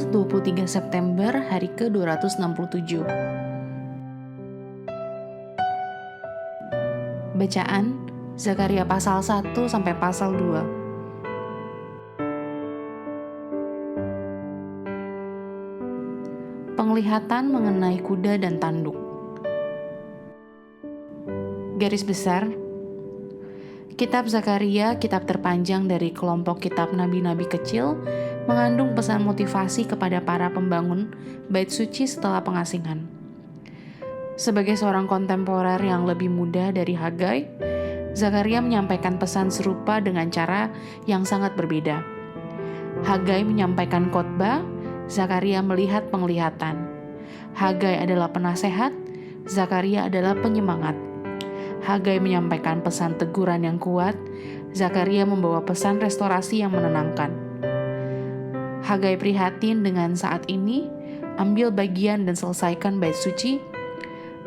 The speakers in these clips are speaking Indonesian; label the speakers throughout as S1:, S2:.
S1: Tanggal 23 September hari ke-267. Bacaan Zakaria pasal 1 sampai pasal 2. Penglihatan mengenai kuda dan tanduk. Garis besar, Kitab Zakaria, kitab terpanjang dari kelompok kitab nabi-nabi kecil, mengandung pesan motivasi kepada para pembangun bait suci setelah pengasingan. Sebagai seorang kontemporer yang lebih muda dari Hagai, Zakaria menyampaikan pesan serupa dengan cara yang sangat berbeda. Hagai menyampaikan khotbah, Zakaria melihat penglihatan. Hagai adalah penasehat, Zakaria adalah penyemangat. Hagai menyampaikan pesan teguran yang kuat, Zakaria membawa pesan restorasi yang menenangkan. Hagai prihatin dengan saat ini, ambil bagian dan selesaikan bait suci.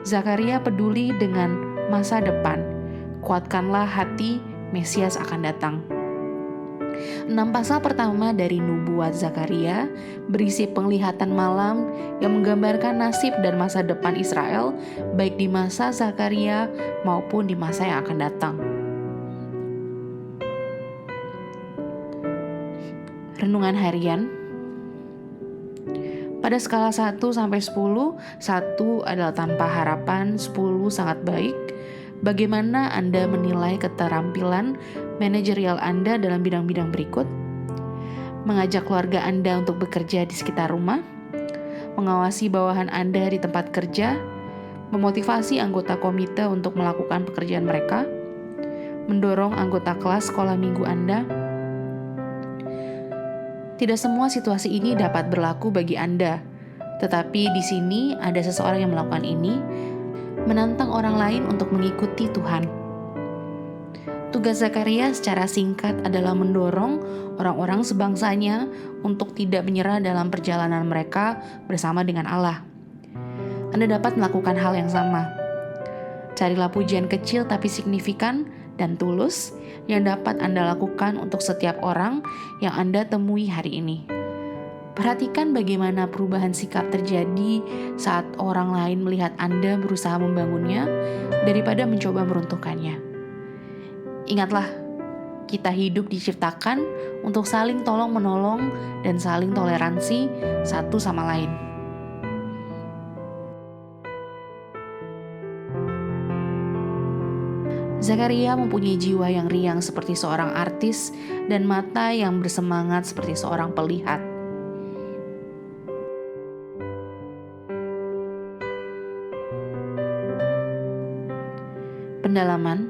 S1: Zakaria peduli dengan masa depan, kuatkanlah hati, Mesias akan datang. 6 pasal pertama dari nubuat Zakaria berisi penglihatan malam yang menggambarkan nasib dan masa depan Israel, baik di masa Zakaria maupun di masa yang akan datang. Renungan harian. Pada skala 1 sampai 10, 1 adalah tanpa harapan, 10 sangat baik. Bagaimana Anda menilai keterampilan manajerial Anda dalam bidang-bidang berikut? Mengajak keluarga Anda untuk bekerja di sekitar rumah, mengawasi bawahan Anda di tempat kerja, memotivasi anggota komite untuk melakukan pekerjaan mereka, mendorong anggota kelas sekolah minggu Anda. Tidak semua situasi ini dapat berlaku bagi Anda, tetapi di sini ada seseorang yang melakukan ini, menantang orang lain untuk mengikuti Tuhan. Tugas Zakaria secara singkat adalah mendorong orang-orang sebangsanya untuk tidak menyerah dalam perjalanan mereka bersama dengan Allah. Anda dapat melakukan hal yang sama. Carilah pujian kecil tapi signifikan dan tulus yang dapat Anda lakukan untuk setiap orang yang Anda temui hari ini. Perhatikan bagaimana perubahan sikap terjadi saat orang lain melihat Anda berusaha membangunnya daripada mencoba meruntuhkannya. Ingatlah, kita hidup diciptakan untuk saling tolong-menolong dan saling toleransi satu sama lain. Zakaria mempunyai jiwa yang riang seperti seorang artis dan mata yang bersemangat seperti seorang pelihat. Pendalaman.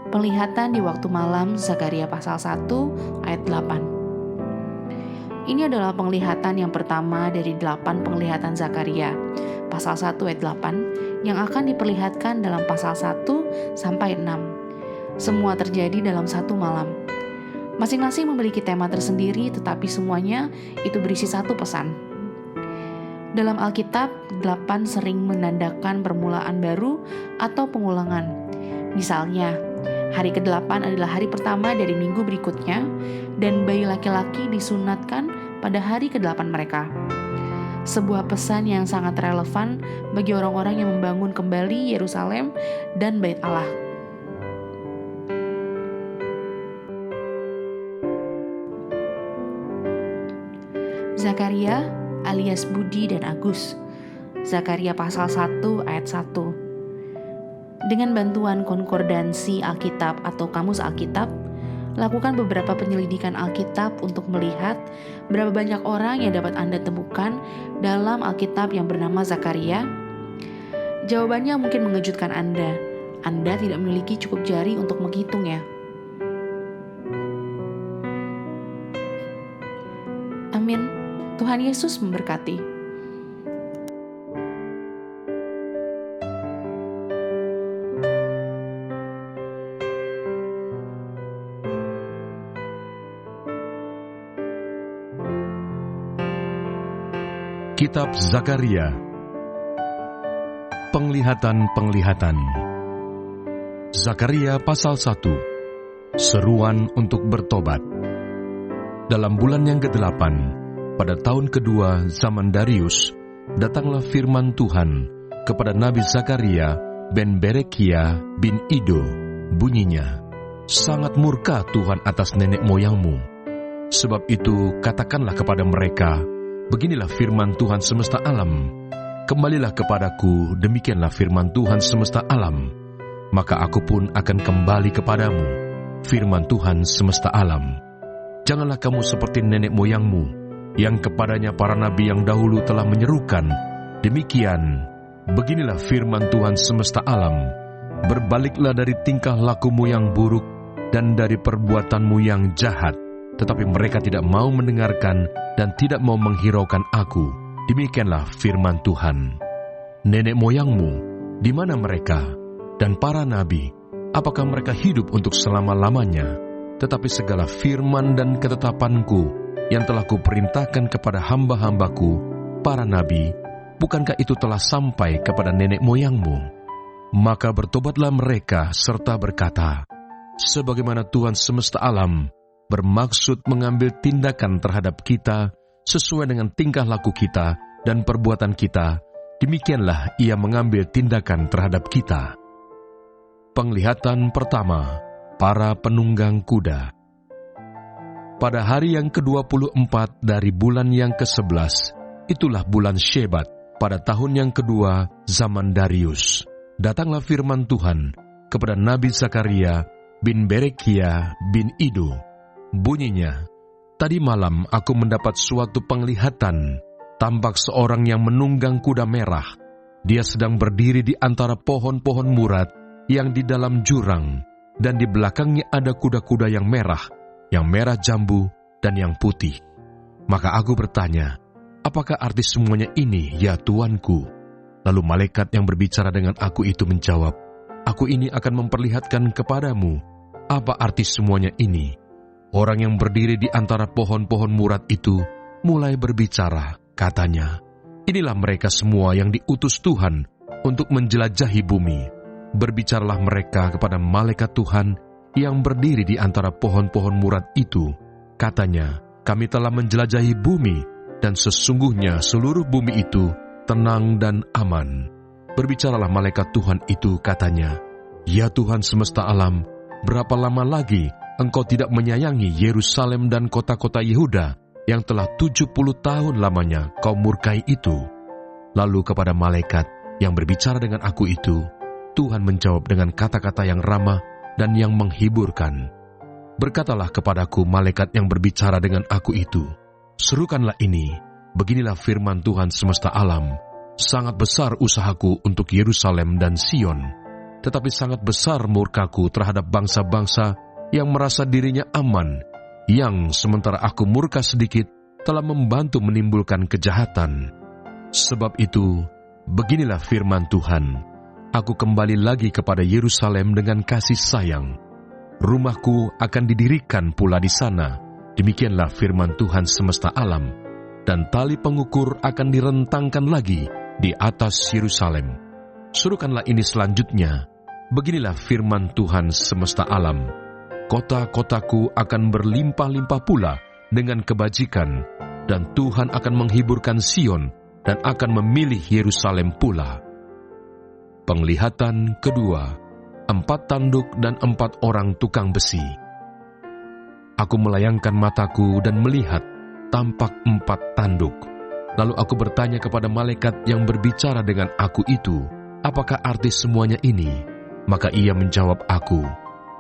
S1: Penglihatan di waktu malam, Zakaria pasal 1 ayat 8. Ini adalah penglihatan yang pertama dari 8 penglihatan Zakaria, pasal 1 ayat 8, yang akan diperlihatkan dalam pasal 1 sampai 6. Semua terjadi dalam satu malam. Masing-masing memiliki tema tersendiri, tetapi semuanya itu berisi satu pesan. Dalam Alkitab, 8 sering menandakan permulaan baru atau pengulangan. Misalnya, hari ke-8 adalah hari pertama dari minggu berikutnya, dan bayi laki-laki disunatkan pada hari ke-8 mereka. Sebuah pesan yang sangat relevan bagi orang-orang yang membangun kembali Yerusalem dan Bait Allah. Zakaria alias Budi dan Agus. Zakaria pasal 1 ayat 1. Dengan bantuan konkordansi Alkitab atau kamus Alkitab, lakukan beberapa penyelidikan Alkitab untuk melihat berapa banyak orang yang dapat Anda temukan dalam Alkitab yang bernama Zakaria. Jawabannya mungkin mengejutkan Anda. Anda tidak memiliki cukup jari untuk menghitungnya. Amin. Tuhan Yesus memberkati.
S2: Kitab Zakaria. Penglihatan-penglihatan. Zakaria pasal 1. Seruan untuk bertobat. Dalam bulan yang ke-8, pada tahun kedua zaman Darius, datanglah firman Tuhan kepada Nabi Zakaria ben Berekia bin Ido. Bunyinya, sangat murka Tuhan atas nenek moyangmu. Sebab itu katakanlah kepada mereka, beginilah firman Tuhan semesta alam. Kembalilah kepadaku, demikianlah firman Tuhan semesta alam. Maka aku pun akan kembali kepadamu, firman Tuhan semesta alam. Janganlah kamu seperti nenek moyangmu, yang kepadanya para nabi yang dahulu telah menyerukan, demikian, beginilah firman Tuhan semesta alam. Berbaliklah dari tingkah lakumu yang buruk dan dari perbuatanmu yang jahat. Tetapi mereka tidak mau mendengarkan dan tidak mau menghiraukan aku. Demikianlah firman Tuhan. Nenek moyangmu, di mana mereka? Dan para nabi, apakah mereka hidup untuk selama-lamanya? Tetapi segala firman dan ketetapanku yang telah kuperintahkan kepada hamba-hambaku, para nabi, bukankah itu telah sampai kepada nenek moyangmu? Maka bertobatlah mereka serta berkata, sebagaimana Tuhan semesta alam bermaksud mengambil tindakan terhadap kita sesuai dengan tingkah laku kita dan perbuatan kita, demikianlah Ia mengambil tindakan terhadap kita. Penglihatan pertama, para penunggang kuda. Pada hari yang ke-24 dari bulan yang ke-11, itulah bulan Shebat, pada tahun yang kedua zaman Darius, datanglah firman Tuhan kepada Nabi Zakaria bin Berekia bin Ido. Bunyinya, tadi malam aku mendapat suatu penglihatan, tampak seorang yang menunggang kuda merah. Dia sedang berdiri di antara pohon-pohon murad yang di dalam jurang, dan di belakangnya ada kuda-kuda yang merah jambu, dan yang putih. Maka aku bertanya, apakah arti semuanya ini, ya Tuanku? Lalu malaikat yang berbicara dengan aku itu menjawab, aku ini akan memperlihatkan kepadamu apa arti semuanya ini. Orang yang berdiri di antara pohon-pohon murad itu mulai berbicara, katanya, inilah mereka semua yang diutus Tuhan untuk menjelajahi bumi. Berbicaralah mereka kepada malaikat Tuhan yang berdiri di antara pohon-pohon murad itu. Katanya, kami telah menjelajahi bumi, dan sesungguhnya seluruh bumi itu tenang dan aman. Berbicaralah malaikat Tuhan itu, katanya, ya Tuhan semesta alam, berapa lama lagi Engkau tidak menyayangi Yerusalem dan kota-kota Yehuda yang telah 70 tahun lamanya Kau murkai itu? Lalu kepada malaikat yang berbicara dengan aku itu, Tuhan menjawab dengan kata-kata yang ramah dan yang menghiburkan. Berkatalah kepadaku malaikat yang berbicara dengan aku itu, serukanlah ini, beginilah firman Tuhan semesta alam. Sangat besar usahaku untuk Yerusalem dan Sion, tetapi sangat besar murkaku terhadap bangsa-bangsa yang merasa dirinya aman, yang sementara aku murka sedikit telah membantu menimbulkan kejahatan. Sebab itu, beginilah firman Tuhan, aku kembali lagi kepada Yerusalem dengan kasih sayang. Rumahku akan didirikan pula di sana. Demikianlah firman Tuhan semesta alam. Dan tali pengukur akan direntangkan lagi di atas Yerusalem. Suruhkanlah ini selanjutnya. Beginilah firman Tuhan semesta alam. Kota-kotaku akan berlimpah-limpah pula dengan kebajikan. Dan Tuhan akan menghiburkan Sion dan akan memilih Yerusalem pula. Penglihatan kedua, 4 tanduk dan 4 orang tukang besi. Aku melayangkan mataku dan melihat, tampak 4 tanduk. Lalu aku bertanya kepada malaikat yang berbicara dengan aku itu, apakah arti semuanya ini? Maka ia menjawab aku,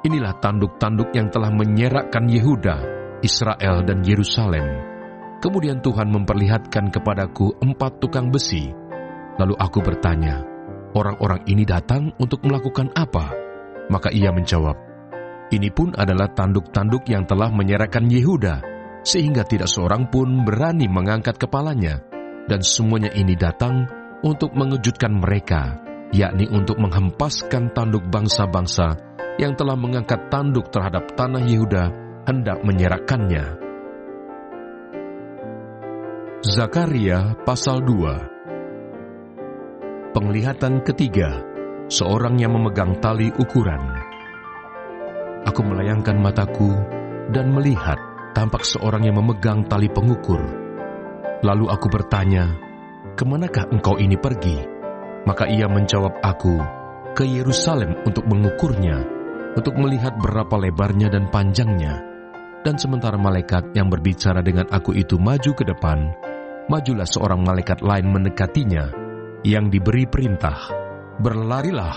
S2: inilah tanduk-tanduk yang telah menyerakkan Yehuda, Israel dan Yerusalem. Kemudian Tuhan memperlihatkan kepadaku 4 tukang besi. Lalu aku bertanya, orang-orang ini datang untuk melakukan apa? Maka ia menjawab, ini pun adalah tanduk-tanduk yang telah menyerahkan Yehuda, sehingga tidak seorang pun berani mengangkat kepalanya. Dan semuanya ini datang untuk mengejutkan mereka, yakni untuk menghempaskan tanduk bangsa-bangsa yang telah mengangkat tanduk terhadap tanah Yehuda hendak menyerahkannya. Zakaria pasal 2. Penglihatan ketiga, seorang yang memegang tali ukuran. Aku melayangkan mataku dan melihat, tampak seorang yang memegang tali pengukur. Lalu aku bertanya, "Kemanakah engkau ini pergi?" Maka ia menjawab aku, "Ke Yerusalem untuk mengukurnya, untuk melihat berapa lebarnya dan panjangnya." Dan sementara malaikat yang berbicara dengan aku itu maju ke depan, majulah seorang malaikat lain mendekatinya, yang diberi perintah, "Berlarilah,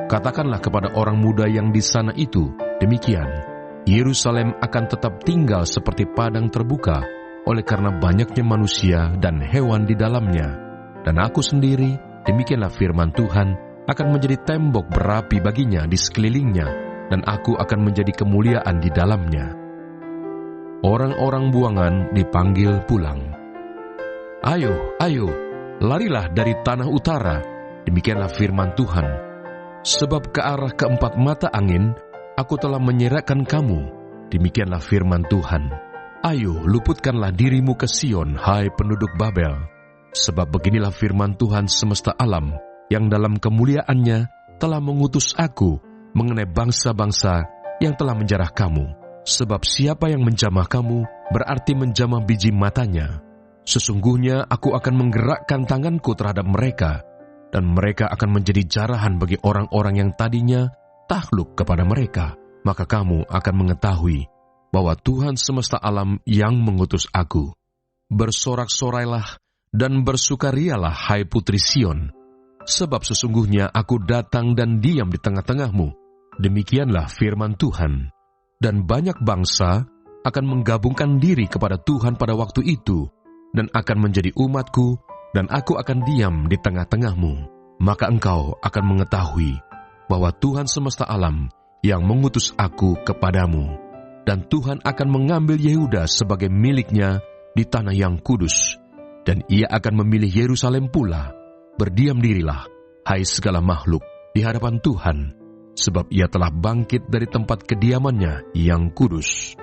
S2: katakanlah kepada orang muda yang di sana itu, demikian, Yerusalem akan tetap tinggal seperti padang terbuka, oleh karena banyaknya manusia dan hewan di dalamnya. Dan aku sendiri, demikianlah firman Tuhan, akan menjadi tembok berapi baginya di sekelilingnya, dan aku akan menjadi kemuliaan di dalamnya." Orang-orang buangan dipanggil pulang. "Ayo, ayo, larilah dari tanah utara," demikianlah firman Tuhan. "Sebab ke arah keempat mata angin, aku telah menyerahkan kamu," demikianlah firman Tuhan. "Ayo, luputkanlah dirimu ke Sion, hai penduduk Babel. Sebab beginilah firman Tuhan semesta alam, yang dalam kemuliaannya telah mengutus aku mengenai bangsa-bangsa yang telah menjarah kamu. Sebab siapa yang menjamah kamu, berarti menjamah biji matanya. Sesungguhnya aku akan menggerakkan tanganku terhadap mereka, dan mereka akan menjadi jarahan bagi orang-orang yang tadinya takluk kepada mereka. Maka kamu akan mengetahui bahwa Tuhan semesta alam yang mengutus aku. Bersorak-sorailah dan bersukarialah, hai putri Sion, sebab sesungguhnya aku datang dan diam di tengah-tengahmu." Demikianlah firman Tuhan. Dan banyak bangsa akan menggabungkan diri kepada Tuhan pada waktu itu, dan akan menjadi umatku, dan aku akan diam di tengah-tengahmu. Maka engkau akan mengetahui bahwa Tuhan semesta alam yang mengutus aku kepadamu. Dan Tuhan akan mengambil Yehuda sebagai miliknya di tanah yang kudus, dan ia akan memilih Yerusalem pula. Berdiam dirilah, hai segala makhluk, di hadapan Tuhan, sebab ia telah bangkit dari tempat kediamannya yang kudus.